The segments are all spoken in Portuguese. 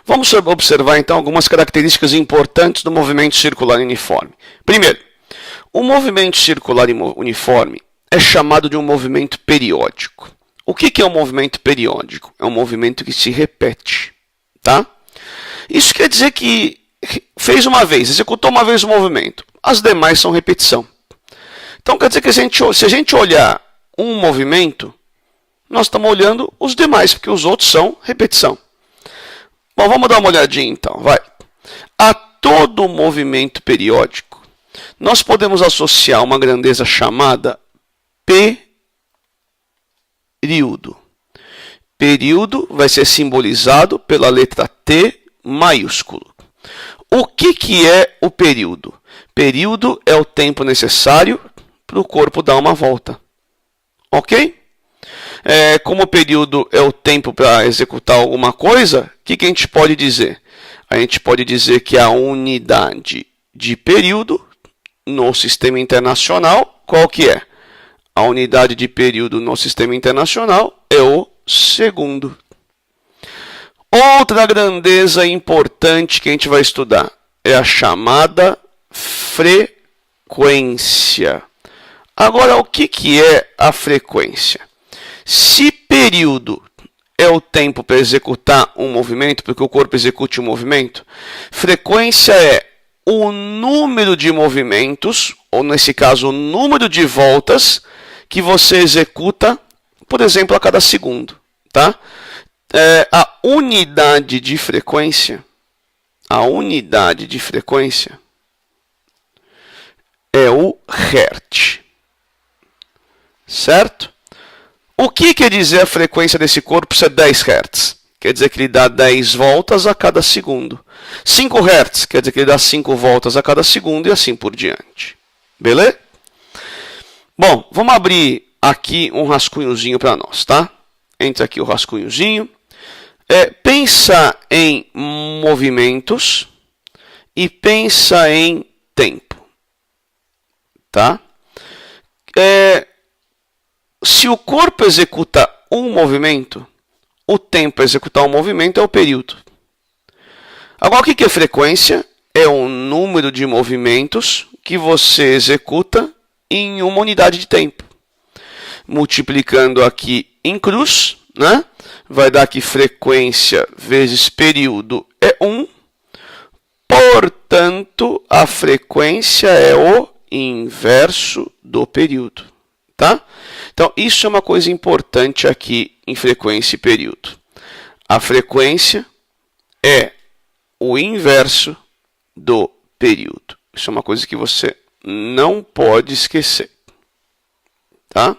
Vamos observar então algumas características importantes do movimento circular uniforme. Primeiro, o movimento circular uniforme é chamado de um movimento periódico. O que é um movimento periódico? É um movimento que se repete, tá? Isso quer dizer que fez uma vez, executou uma vez o movimento. As demais são repetição. Então quer dizer que se a gente olhar um movimento, nós estamos olhando os demais, porque os outros são repetição. Bom, vamos dar uma olhadinha então, vai. A todo movimento periódico, nós podemos associar uma grandeza chamada período. Período vai ser simbolizado pela letra T maiúsculo. O que é o período? Período é o tempo necessário para o corpo dar uma volta. Ok? Como o período é o tempo para executar alguma coisa, o que a gente pode dizer? A gente pode dizer que a unidade de período no sistema internacional, qual que é? A unidade de período no sistema internacional é o segundo. Outra grandeza importante que a gente vai estudar é a chamada frequência. Agora, o que é a frequência? Se período é o tempo para executar um movimento, para que o corpo execute um movimento, frequência é o número de movimentos, ou nesse caso, o número de voltas que você executa, por exemplo, a cada segundo. Tá? A unidade de frequência é o Hertz. Certo? O que quer dizer a frequência desse corpo se é 10 Hz? Quer dizer que ele dá 10 voltas a cada segundo. 5 Hz quer dizer que ele dá 5 voltas a cada segundo e assim por diante. Beleza? Bom, vamos abrir aqui um rascunhozinho para nós, tá? Entra aqui o rascunhozinho. Pensa em movimentos e pensa em tempo. Tá? Se o corpo executa um movimento, o tempo para executar um movimento é o período. Agora, o que é frequência? É o número de movimentos que você executa em uma unidade de tempo. Multiplicando aqui em cruz, né? Vai dar que frequência vezes período é 1. Portanto, a frequência é o inverso do período. Tá? Então, isso é uma coisa importante aqui em frequência e período. A frequência é o inverso do período. Isso é uma coisa que você não pode esquecer. Tá?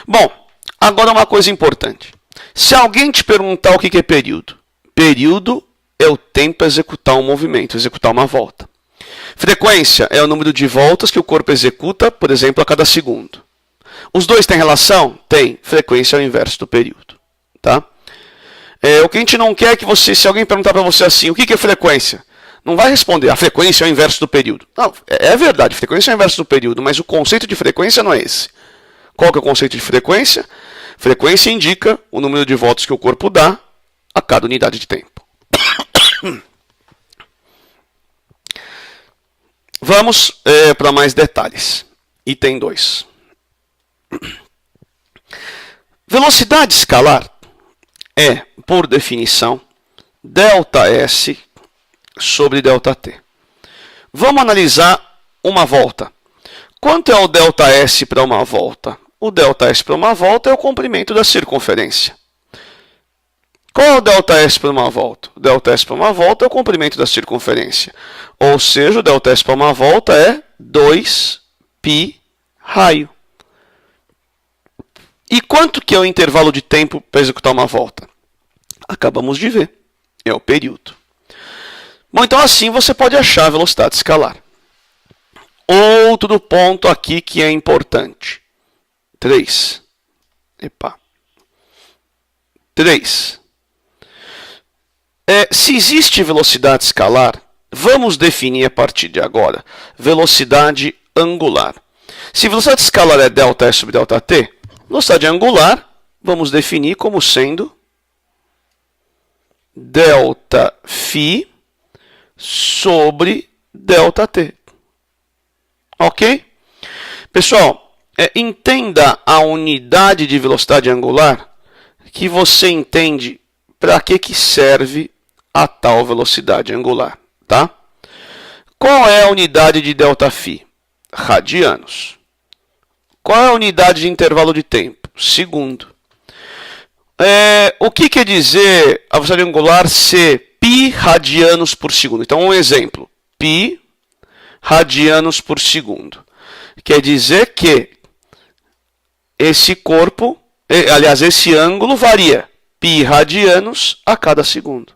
Bom, agora uma coisa importante. Se alguém te perguntar o que é período, período é o tempo para executar um movimento, executar uma volta. Frequência é o número de voltas que o corpo executa, por exemplo, a cada segundo. Os dois têm relação? Tem. Frequência é o inverso do período. Tá? O que a gente não quer é que você, se alguém perguntar para você assim, o que é frequência? Não vai responder, a frequência é o inverso do período. Não, é verdade, frequência é o inverso do período, mas o conceito de frequência não é esse. Qual que é o conceito de frequência? Frequência indica o número de voltas que o corpo dá a cada unidade de tempo. Vamos para mais detalhes. Item 2. Velocidade escalar é, por definição, ΔS sobre ΔT. Vamos analisar uma volta. Quanto é o ΔS para uma volta? O ΔS para uma volta é o comprimento da circunferência. Qual é o ΔS para uma volta? O ΔS para uma volta é o comprimento da circunferência. Ou seja, o ΔS para uma volta é 2π raio. E quanto que é o intervalo de tempo para executar uma volta? Acabamos de ver. É o período. Bom, então assim você pode achar a velocidade escalar. Outro ponto aqui que é importante. 3. 3. Se existe velocidade escalar, vamos definir a partir de agora velocidade angular. Se velocidade escalar é ΔS sobre ΔT, velocidade angular vamos definir como sendo ΔΦ sobre ΔT. Ok? Pessoal, entenda a unidade de velocidade angular que você entende para que serve a tal velocidade angular, tá? Qual é a unidade de ΔΦ? Radianos. Qual é a unidade de intervalo de tempo? Segundo. O que quer dizer a velocidade angular ser π radianos por segundo? Então, um exemplo. π radianos por segundo. Quer dizer que esse corpo, aliás, esse ângulo varia π radianos a cada segundo.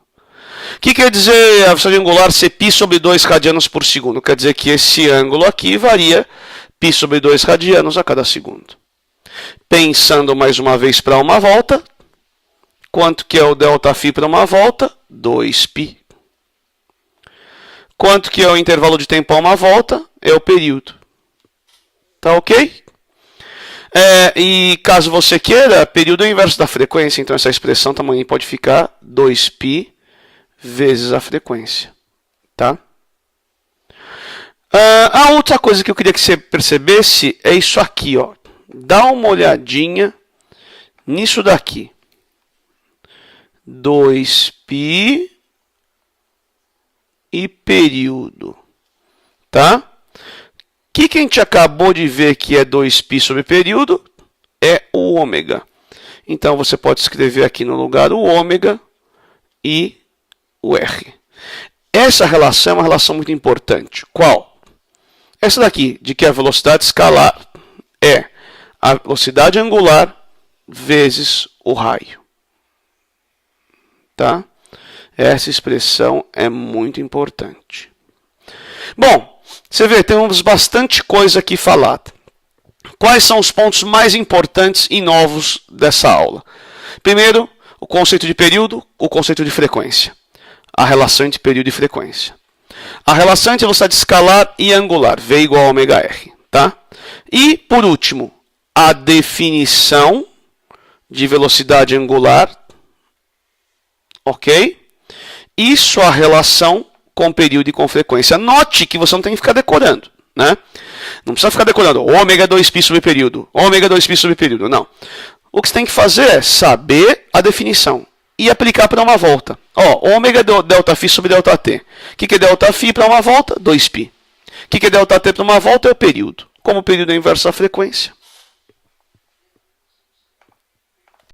O que quer dizer a velocidade angular ser π sobre 2 radianos por segundo? Quer dizer que esse ângulo aqui varia π sobre 2 radianos a cada segundo. Pensando mais uma vez para uma volta, quanto que é o ΔΦ para uma volta? 2π. Quanto que é o intervalo de tempo a uma volta? É o período. Tá ok? E caso você queira, período é o inverso da frequência, então essa expressão também pode ficar 2π vezes a frequência. Tá? A outra coisa que eu queria que você percebesse é isso aqui, ó. Dá uma olhadinha nisso daqui. 2π e período. Tá? O que a gente acabou de ver que é 2π sobre período? É o ômega. Então você pode escrever aqui no lugar o ômega e o R. Essa relação é uma relação muito importante. Qual? Essa daqui, de que a velocidade escalar é a velocidade angular vezes o raio. Tá? Essa expressão é muito importante. Bom, você vê, temos bastante coisa aqui falada. Quais são os pontos mais importantes e novos dessa aula? Primeiro, o conceito de período, o conceito de frequência. A relação entre período e frequência. A relação entre velocidade escalar e angular, V igual a ômega R. Tá? E, por último, a definição de velocidade angular. Ok? E sua relação com período e com frequência. Note que você não tem que ficar decorando. Né? Não precisa ficar decorando ômega 2π sobre período, ômega 2π sobre período. Não. O que você tem que fazer é saber a definição e aplicar para uma volta. Ômega ΔΦ sobre ΔT. O que é ΔΦ para uma volta? 2π. O que é ΔT para uma volta? É o período. Como o período é inverso da frequência.